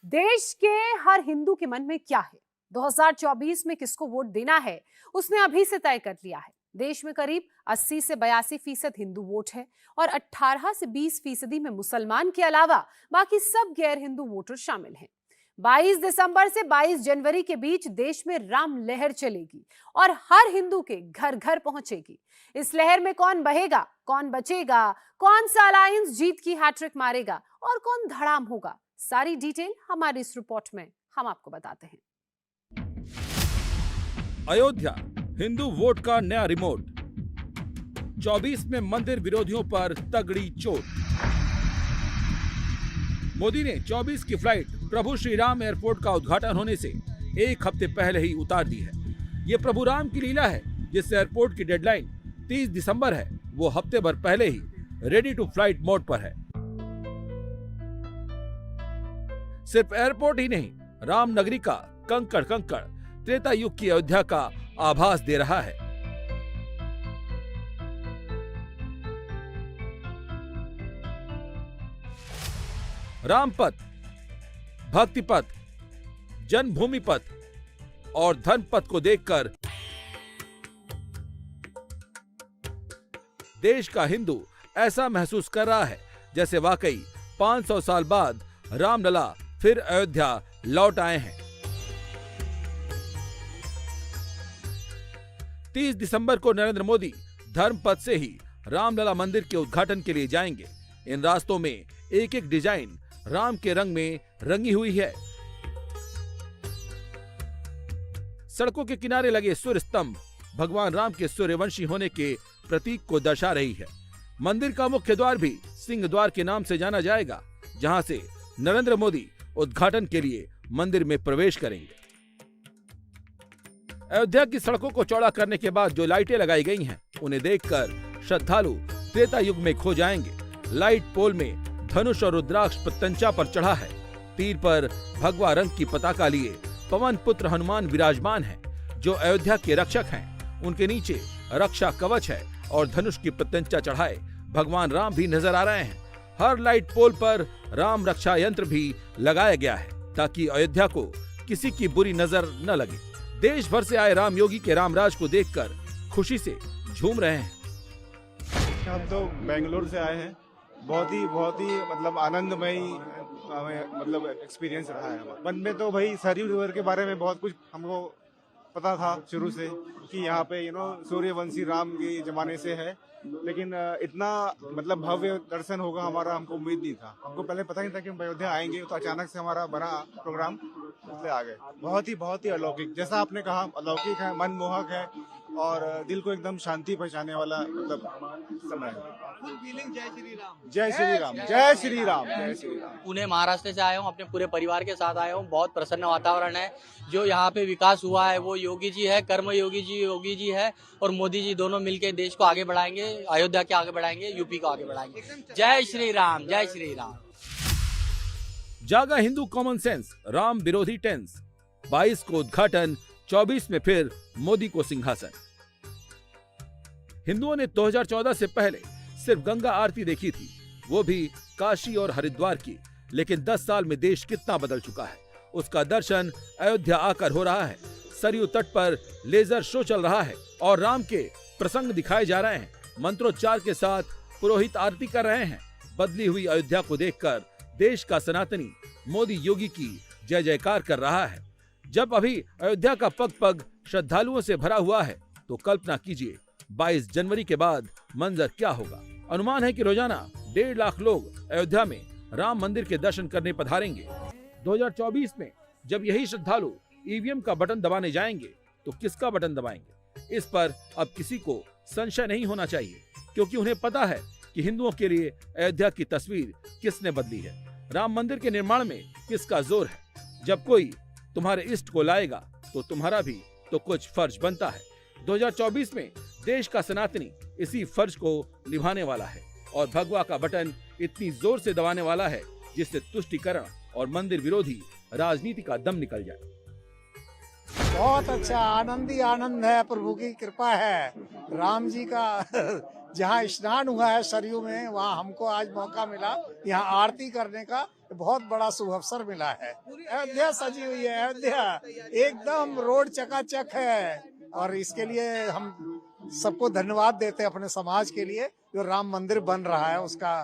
देश के हर हिंदू के मन में क्या है, 2024 में किसको वोट देना है, उसने अभी से तय कर लिया है। देश में करीब 80 से 82% हिंदू वोट है और 18 से 20% में मुसलमान के अलावा बाकी सब गैर हिंदू वोटर शामिल हैं। 22 दिसंबर से 22 जनवरी के बीच देश में राम लहर चलेगी और हर हिंदू के घर घर पहुंचेगी। इस लहर में कौन बहेगा, कौन बचेगा, कौन सा अलायंस जीत की हैट्रिक मारेगा और कौन धड़ाम होगा, सारी डिटेल हमारी इस रिपोर्ट में हम आपको बताते हैं। अयोध्या, हिंदू वोट का नया रिमोट। 24 में मंदिर विरोधियों पर तगड़ी चोट। मोदी ने 24 की फ्लाइट प्रभु श्री राम एयरपोर्ट का उद्घाटन होने से एक हफ्ते पहले ही उतार दी है। ये प्रभु राम की लीला है, जिस एयरपोर्ट की डेडलाइन 30 दिसंबर है, वो हफ्ते भर पहले ही रेडी टू फ्लाइट मोड पर है। सिर्फ एयरपोर्ट ही नहीं, राम नगरी का कंकड़ कंकड़ त्रेता युग की अयोध्या का आभास दे रहा है। राम पथ, भक्ति पथ, जन्मभूमि पथ और धन पथ को देखकर देश का हिंदू ऐसा महसूस कर रहा है जैसे वाकई 500 साल बाद रामलला फिर अयोध्या लौट आए हैं। 30 दिसंबर को नरेंद्र मोदी धर्मपथ से ही रामलला मंदिर के उद्घाटन के लिए जाएंगे। इन रास्तों में एक एक डिजाइन राम के रंग में रंगी हुई है। सड़कों के किनारे लगे सूर्य स्तंभ भगवान राम के सूर्यवंशी होने के प्रतीक को दर्शा रही है। मंदिर का मुख्य द्वार भी सिंह द्वार के नाम से जाना जाएगा, जहां से नरेंद्र मोदी उद्घाटन के लिए मंदिर में प्रवेश करेंगे। अयोध्या की सड़कों को चौड़ा करने के बाद जो लाइटें लगाई गई हैं, उन्हें देखकर श्रद्धालु त्रेता युग में खो जाएंगे। लाइट पोल में धनुष और रुद्राक्ष प्रत्यंचा पर चढ़ा है। तीर पर भगवा रंग की पताका लिए पवन पुत्र हनुमान विराजमान हैं, जो अयोध्या के रक्षक हैं। उनके नीचे रक्षा कवच है और धनुष की प्रत्यंचा चढ़ाए भगवान राम भी नजर आ रहे हैं। हर लाइट पोल पर राम रक्षा यंत्र भी लगाया गया है, ताकि अयोध्या को किसी की बुरी नजर न लगे। देश भर से आए राम योगी के रामराज को देखकर खुशी से झूम रहे हैं। हम तो बेंगलोर से आए हैं। बहुत ही मतलब आनंदमय मतलब एक्सपीरियंस रहा है हमारा। मन में तो भाई सरयू रिवर के बारे में बहुत कुछ हमको पता था शुरू से कि यहाँ पे सूर्यवंशी राम के जमाने से है, लेकिन इतना मतलब भव्य दर्शन होगा हमारा हमको उम्मीद नहीं था। हमको पहले पता नहीं था कि हम अयोध्या आएंगे, तो अचानक से हमारा बना प्रोग्राम, इसलिए आ गए। बहुत ही अलौकिक, जैसा आपने कहा, अलौकिक है, मनमोहक है और दिल को एकदम शांति पहुंचाने वाला मतलब समय है। जय श्री राम, जय श्री राम, जय श्री राम, जय श्री राम। पुणे महाराष्ट्र से आया हूँ, अपने पूरे परिवार के साथ आया हूँ। बहुत प्रसन्न वातावरण है। जो यहाँ पे विकास हुआ है वो योगी जी है, कर्म योगी जी है और मोदी जी दोनों मिलकर देश को आगे बढ़ाएंगे, अयोध्या के आगे बढ़ाएंगे, यूपी को आगे बढ़ाएंगे। जय श्री राम, जय श्री राम। जागा हिंदू कॉमन सेंस, राम विरोधी टेंस। 22 को उद्घाटन, 24 में फिर मोदी को सिंहासन। हिंदुओं ने 2014 से पहले सिर्फ गंगा आरती देखी थी, वो भी काशी और हरिद्वार की। लेकिन 10 साल में देश कितना बदल चुका है, उसका दर्शन अयोध्या आकर हो रहा है। सरयू तट पर लेजर शो चल रहा है और राम के प्रसंग दिखाए जा रहे हैं। मंत्रोच्चार के साथ पुरोहित आरती कर रहे हैं। बदली हुई अयोध्या को देखकर देश का सनातनी मोदी योगी की जय जयकार कर रहा है। जब अभी अयोध्या का पग पग श्रद्धालुओं से भरा हुआ है, तो कल्पना कीजिए 22 जनवरी के बाद मंजर क्या होगा। अनुमान है कि रोजाना 1.5 लाख लोग अयोध्या में राम मंदिर के दर्शन करने पधारेंगे। 2024 में जब यही श्रद्धालु ईवीएम का बटन दबाने जाएंगे, तो किसका बटन दबाएंगे, इस पर अब किसी को संशय नहीं होना चाहिए, क्योंकि उन्हें पता है कि हिंदुओं के लिए अयोध्या की तस्वीर किसने बदली है। राम मंदिर के निर्माण में किसका जोर है। जब कोई तुम्हारे इष्ट को लाएगा, तो तुम्हारा भी तो कुछ फर्ज बनता है। 2024 में देश का सनातनी इसी फर्ज को निभाने वाला है और भगवा का बटन इतनी जोर से दबाने वाला है, जिससे तुष्टीकरण और मंदिर विरोधी राजनीति का दम निकल जाए। बहुत अच्छा, आनंद ही आनंद है। प्रभु की कृपा है। राम जी का जहाँ स्नान हुआ है सरयू में, वहाँ हमको आज मौका मिला यहाँ आरती करने का। बहुत बड़ा शुभ अवसर मिला है। अयोध्या सजी हुई है, अयोध्या एकदम रोड चकाचक है, और इसके लिए हम सबको धन्यवाद देते हैं अपने समाज के लिए। जो राम मंदिर बन रहा है उसका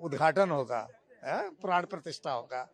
उद्घाटन होगा, प्राण प्रतिष्ठा होगा।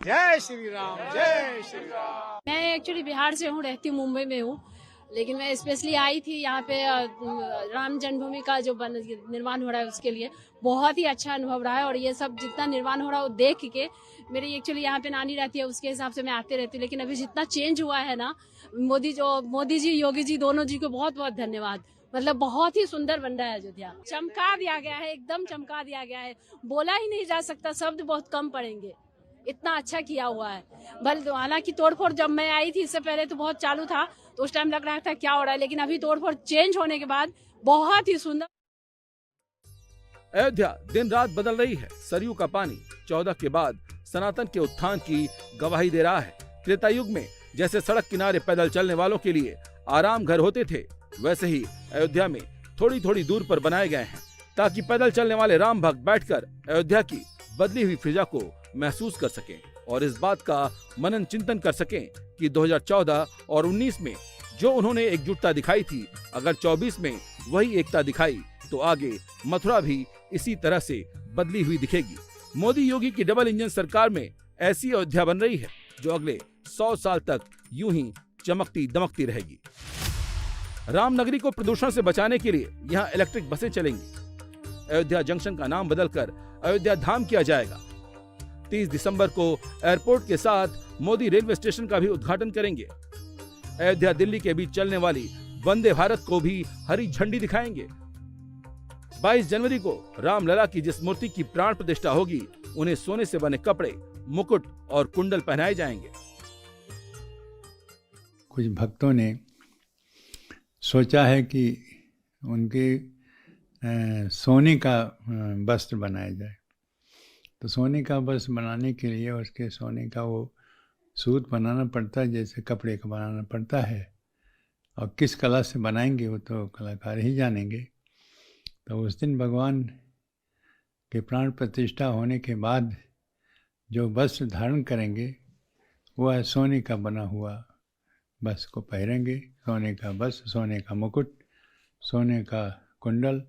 जय श्री राम, जय श्री राम। मैं एक्चुअली बिहार से हूँ, रहती हूँ मुंबई में हूँ, लेकिन मैं स्पेशली आई थी यहाँ पे राम जन्मभूमि का जो निर्माण हो रहा है उसके लिए। बहुत ही अच्छा अनुभव रहा है, और ये सब जितना निर्माण हो रहा है वो देख के मेरी एक्चुअली यहाँ पे नानी रहती है, उसके हिसाब से मैं आते रहती हूँ। लेकिन अभी जितना चेंज हुआ है ना, मोदी जी योगी जी दोनों जी को बहुत बहुत धन्यवाद। मतलब बहुत ही सुंदर बन रहा है अयोध्या, चमका दिया गया है, एकदम चमका दिया गया है। बोला ही नहीं जा सकता, शब्द बहुत कम पड़ेंगे, इतना अच्छा किया हुआ है। हालांकि तोड़फोड़ जब मैं आई थी इससे पहले तो बहुत चालू था, तो उस टाइम लग रहा था क्या हो रहा है, लेकिन अभी तोड़फोड़ चेंज होने के बाद बहुत ही सुंदर। अयोध्या दिन रात बदल रही है। सरयू का पानी 14 के बाद सनातन के उत्थान की गवाही दे रहा है। त्रेता युग में जैसे सड़क किनारे पैदल चलने वालों के लिए आराम घर होते थे, वैसे ही अयोध्या में थोड़ी थोड़ी दूर पर बनाए गए हैं, ताकि पैदल चलने वाले राम भक्त बैठकर अयोध्या की बदली हुई फिजा को महसूस कर सकें और इस बात का मनन चिंतन कर सकें कि 2014 और 19 में जो उन्होंने एकजुटता दिखाई थी, अगर 24 में वही एकता दिखाई तो आगे मथुरा भी इसी तरह से बदली हुई दिखेगी। मोदी योगी की डबल इंजन सरकार में ऐसी अयोध्या बन रही है जो अगले 100 साल तक यूं ही चमकती दमकती रहेगी। रामनगरी को प्रदूषण से बचाने के लिए यहाँ इलेक्ट्रिक बसें चलेंगी। अयोध्या जंक्शन का नाम बदलकर अयोध्या धाम किया जाएगा। 30 दिसंबर को एयरपोर्ट के साथ मोदी रेलवे स्टेशन का भी उद्घाटन करेंगे। अयोध्या दिल्ली के बीच चलने वाली वंदे भारत को भी हरी झंडी दिखाएंगे। 22 जनवरी को रामलला की जिस मूर्ति की प्राण प्रतिष्ठा होगी, उन्हें सोने से बने कपड़े, मुकुट और कुंडल पहनाए जाएंगे। कुछ भक्तों ने सोचा है कि उनके सोने का वस्त्र बनाया जाए, तो सोने का वस्त्र बनाने के लिए उसके सोने का वो सूत बनाना पड़ता है, जैसे कपड़े का बनाना पड़ता है, और किस कला से बनाएंगे वो तो कलाकार ही जानेंगे। तो उस दिन भगवान के प्राण प्रतिष्ठा होने के बाद जो वस्त्र धारण करेंगे वह सोने का बना हुआ वस्त्र को पहनेंगे। सोने का वस्त्र, सोने का मुकुट, सोने का कुंडल,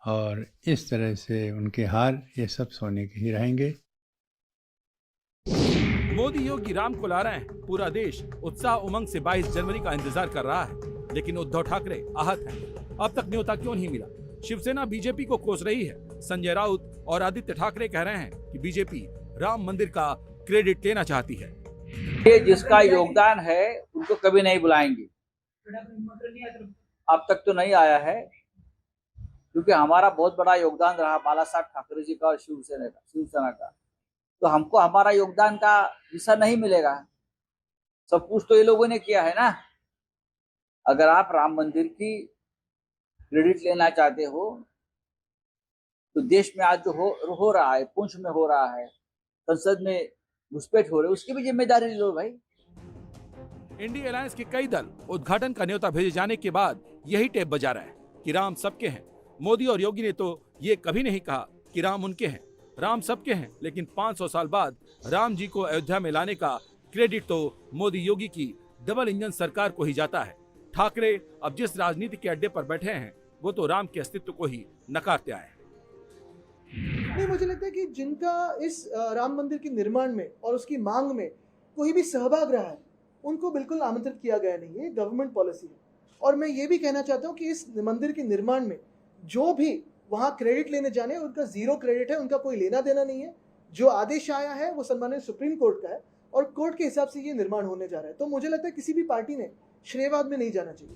और इस तरह से उनके हार, ये सब सोने के ही रहेंगे। मोदी योगी राम को ला रहे हैं। पूरा देश उत्साह उमंग से 22 जनवरी का इंतजार कर रहा है, लेकिन उद्धव ठाकरे आहत हैं। अब तक न्योता क्यों नहीं मिला? शिवसेना बीजेपी को कोस रही है। संजय राउत और आदित्य ठाकरे कह रहे हैं कि बीजेपी राम मंदिर का क्रेडिट लेना चाहती है। ये जिसका योगदान है उनको कभी नहीं बुलाएंगे। अब तक तो नहीं आया है, क्योंकि हमारा बहुत बड़ा योगदान रहा बाला साहब ठाकरे जी का और शिवसेना का, तो हमको हमारा योगदान का हिस्सा नहीं मिलेगा। सब कुछ तो ये लोगों ने किया है ना। अगर आप राम मंदिर की क्रेडिट लेना चाहते हो तो देश में आज जो हो रहा है, पुंछ में हो रहा है, संसद में घुसपैठ हो रही है, उसकी भी जिम्मेदारी लो भाई। इंडिया अलायंस के कई दल उद्घाटन का न्योता भेजे जाने के बाद यही टेप बजा रहे हैं कि राम सबके हैं। मोदी और योगी ने तो ये कभी नहीं कहा कि राम उनके हैं। राम सबके हैं, लेकिन 500 साल बाद राम जी को अयोध्या में लाने का क्रेडिट तो मोदी योगी की डबल इंजन सरकार को ही जाता है। ठाकरे अब जिस राजनीति के अड्डे पर बैठे हैं, वो तो राम के अस्तित्व को ही नकारते आए हैं। नहीं, मुझे लगता है कि जिनका इस राम मंदिर के निर्माण में और उसकी मांग में कोई भी सहभाग रहा है, उनको बिल्कुल आमंत्रित किया गया नहीं है। गवर्नमेंट पॉलिसी है। और मैं ये भी कहना चाहता हूँ कि इस मंदिर के निर्माण में जो भी वहाँ क्रेडिट लेने जाने, उनका जीरो क्रेडिट है, उनका कोई लेना देना नहीं है। जो आदेश आया है वो सम्मानित सुप्रीम कोर्ट का है और कोर्ट के हिसाब से ये निर्माण होने जा रहा है। तो मुझे लगता है किसी भी पार्टी ने श्रेयवाद में नहीं जाना चाहिए।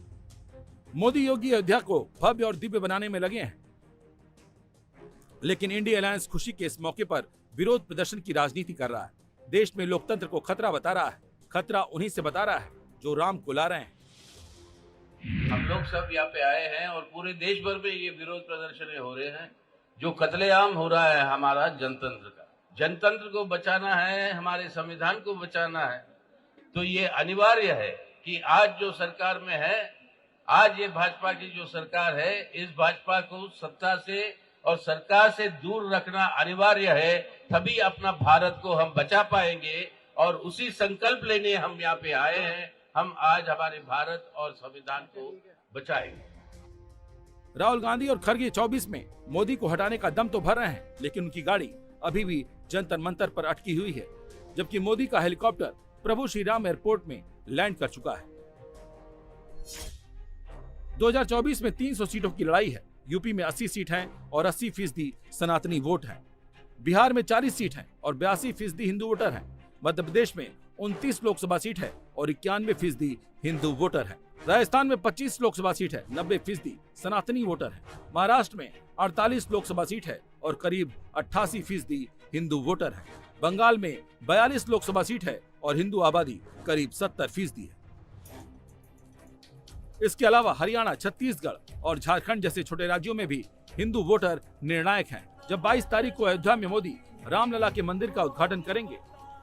मोदी योगी अयोध्या को भव्य और दिव्य बनाने में लगे हैं, लेकिन इंडिया अलायंस खुशी के इस मौके पर विरोध प्रदर्शन की राजनीति कर रहा है। देश में लोकतंत्र को खतरा बता रहा है। खतरा उन्हीं से बता रहा है जो राम को ला रहे हैं। हम लोग सब यहाँ पे आए हैं और पूरे देश भर में ये विरोध प्रदर्शन हो रहे हैं। जो कत्लेआम हो रहा है हमारा जनतंत्र को बचाना है, हमारे संविधान को बचाना है, तो ये अनिवार्य है कि आज जो सरकार में है, आज ये भाजपा की जो सरकार है, इस भाजपा को सत्ता से और सरकार से दूर रखना अनिवार्य है, तभी अपना भारत को हम बचा पाएंगे। और उसी संकल्प लेने हम यहाँ पे आए हैं। हम आज हमारे भारत और संविधान को बचाएंगे। राहुल गांधी और खड़गे 24 में मोदी को हटाने का दम तो भर रहे हैं, लेकिन उनकी गाड़ी अभी भी जंतर मंतर पर अटकी हुई है, जबकि मोदी का हेलीकॉप्टर प्रभु श्री राम एयरपोर्ट में लैंड कर चुका है। 2024 में 300 सीटों की लड़ाई है। यूपी में 80 सीट हैं और 80% सनातनी वोट हैं। बिहार में 40 सीट हैं और 82% हिंदू वोटर हैं। मध्य प्रदेश में 29 लोकसभा सीट है और 91% हिंदू वोटर है। राजस्थान में 25 लोकसभा सीट है, 90% सनातनी वोटर है। महाराष्ट्र में 48 लोकसभा सीट है और करीब 88% हिंदू वोटर है। बंगाल में 42 लोकसभा सीट है और हिंदू आबादी करीब 70% है। इसके अलावा हरियाणा, छत्तीसगढ़ और झारखंड जैसे छोटे राज्यों में भी हिंदू वोटर निर्णायक हैं। जब 22 तारीख को अयोध्या में मोदी रामलला के मंदिर का उद्घाटन करेंगे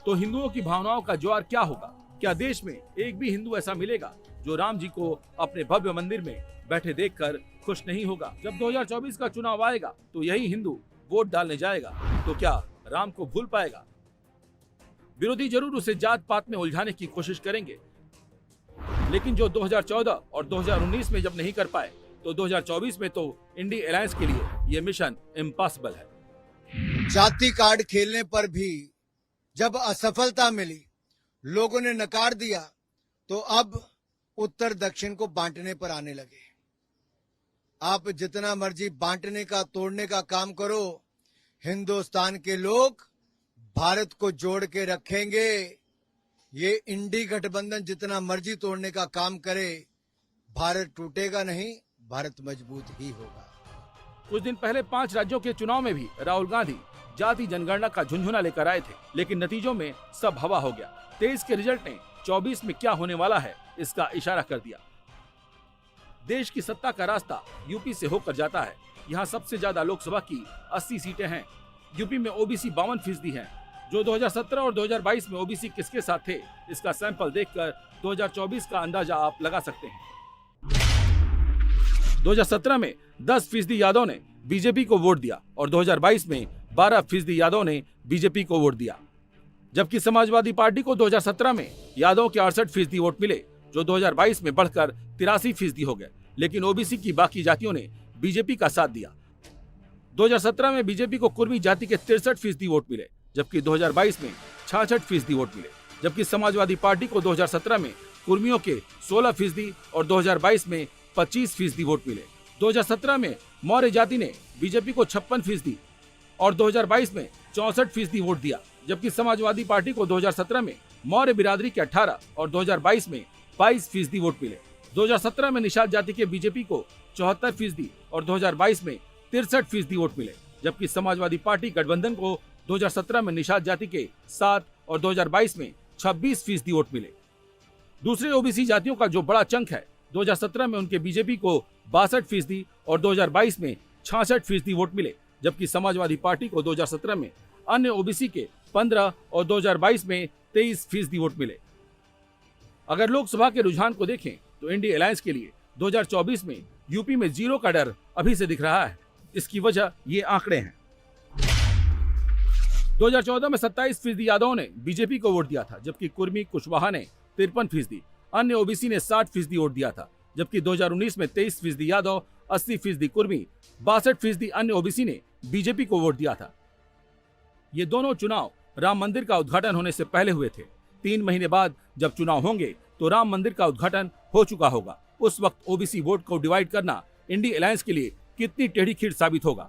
तो हिंदुओं की भावनाओं का ज्वार क्या होगा? क्या देश में एक भी हिंदू ऐसा मिलेगा जो राम जी को अपने भव्य मंदिर में बैठे देखकर खुश नहीं होगा? जब 2024 का चुनाव आएगा तो यही हिंदू वोट डालने जाएगा तो क्या राम को भूल पाएगा? विरोधी जरूर उसे जात पात में उलझाने की कोशिश करेंगे, लेकिन जो 2014 और 2019 में जब नहीं कर पाए तो 2024 में तो इंडी अलायंस के लिए ये मिशन इम्पॉसिबल है। जाति कार्ड खेलने पर भी जब असफलता मिली, लोगों ने नकार दिया, तो अब उत्तर दक्षिण को बांटने पर आने लगे। आप जितना मर्जी बांटने का, तोड़ने का काम करो, हिंदुस्तान के लोग भारत को जोड़ के रखेंगे। ये इंडी गठबंधन जितना मर्जी तोड़ने का काम करे, भारत टूटेगा नहीं, भारत मजबूत ही होगा। कुछ दिन पहले 5 राज्यों के चुनाव में भी राहुल गांधी जाति जनगणना का झुंझुना लेकर आए थे, लेकिन नतीजों में सब हवा हो गया। 23 के रिजल्ट ने 24 में क्या होने वाला है इसका इशारा कर दिया। देश की सत्ता का रास्ता यूपी से होकर जाता है। यहाँ सबसे ज्यादा लोकसभा की 80 सीटें हैं। यूपी में ओबीसी 52% हैं। जो 2017 और 2022 में ओबीसी किसके साथ थे, इसका सैंपल देखकर 2024 का अंदाजा आप लगा सकते हैं। 2017 में 10% यादव ने बीजेपी को वोट दिया और 2022 में 12% यादव ने बीजेपी को वोट दिया, जबकि समाजवादी पार्टी को 2017 में यादव के 68% वोट मिले, जो 2022 में बढ़कर 83% हो गए। लेकिन ओबीसी की बाकी जातियों ने बीजेपी का साथ दिया। 2017 में बीजेपी को कुर्मी जाति के 63% वोट मिले, जबकि 2022 में 66% वोट मिले। जबकि समाजवादी पार्टी को 2017 में कुर्मियों के 16% और 2022 में 25% वोट मिले। 2017 में मौर्य जाति ने बीजेपी को 56% और 2022 में 64% वोट दिया, जबकि समाजवादी पार्टी को 2017 में मौर्य बिरादरी के 18 और 2022 में 22% वोट मिले। 2017 में निषाद जाति के बीजेपी को 74% और 2022 में 63% वोट मिले, जबकि समाजवादी पार्टी गठबंधन को 2017 में निषाद जाति के 7 और 2022 में 26% वोट मिले। दूसरे ओबीसी जातियों का जो बड़ा चंक है, 2017 में उनके बीजेपी को 62% और 2022 में 66% वोट मिले, जबकि समाजवादी पार्टी को 2017 में अन्य ओबीसी के 15 और 2022 में 23% वोट मिले। अगर लोकसभा के रुझान को देखें तो इंडी अलायंस के लिए 2024 में यूपी में 0 का डर अभी से दिख रहा है। इसकी वजह ये आंकड़े हैं। 2014 में 27% यादवों ने बीजेपी को वोट दिया था, जबकि कुर्मी कुशवाहा ने 53%, अन्य ओबीसी ने 60% वोट दिया था, जबकि 2019 में 23% यादव, 80% कुर्मी, 62% अन्य ओबीसी ने बीजेपी को वोट दिया था। ये दोनों चुनाव राम मंदिर का उद्घाटन होने से पहले हुए थे। 3 महीने बाद जब चुनाव होंगे तो राम मंदिर का उद्घाटन हो चुका होगा। उस वक्त ओबीसी वोट को डिवाइड करना इंडी अलायंस के लिए कितनी टेढ़ी खीर साबित होगा।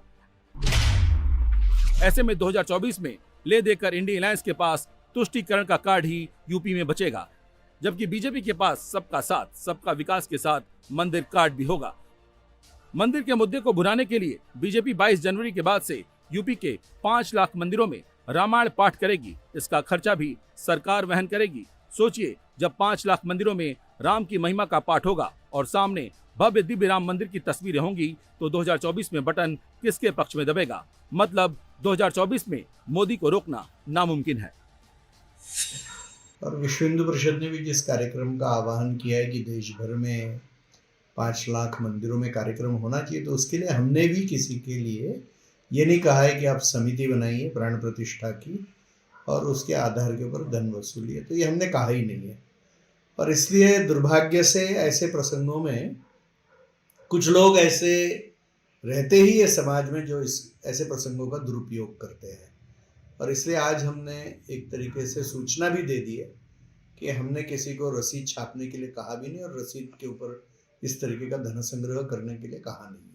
ऐसे में 2024 में ले देकर इंडी अलायंस के पास तुष्टीकरण का कार्ड ही यूपी में बचेगा, जबकि बीजेपी के पास सबका साथ, सबका विकास के साथ मंदिर कार्ड भी होगा। मंदिर के मुद्दे को भुनाने के लिए बीजेपी 22 जनवरी के बाद से यूपी के 5 लाख मंदिरों में रामायण पाठ करेगी। इसका खर्चा भी सरकार वहन करेगी। सोचिए, जब 5 लाख मंदिरों में राम की महिमा का पाठ होगा और सामने भव्य दिव्य राम मंदिर की तस्वीरें होंगी, तो 2024 में बटन किसके पक्ष में दबेगा? मतलब 2024 में मोदी को रोकना नामुमकिन है। और विश्व हिंदू परिषद ने भी जिस कार्यक्रम का आह्वान किया है कि देश भर में 5 लाख मंदिरों में कार्यक्रम होना चाहिए, तो उसके लिए हमने भी किसी के लिए ये नहीं कहा है कि आप समिति बनाइए प्राण प्रतिष्ठा की और उसके आधार के ऊपर धन वसूलिए, तो ये हमने कहा ही नहीं है। और इसलिए दुर्भाग्य से ऐसे प्रसंगों में कुछ लोग ऐसे रहते ही है समाज में जो इस ऐसे प्रसंगों का दुरुपयोग करते हैं। और इसलिए आज हमने एक तरीके से सूचना भी दे दी है कि हमने किसी को रसीद छापने के लिए कहा भी नहीं और रसीद के ऊपर इस तरीके का धन संग्रह करने के लिए कहा नहीं।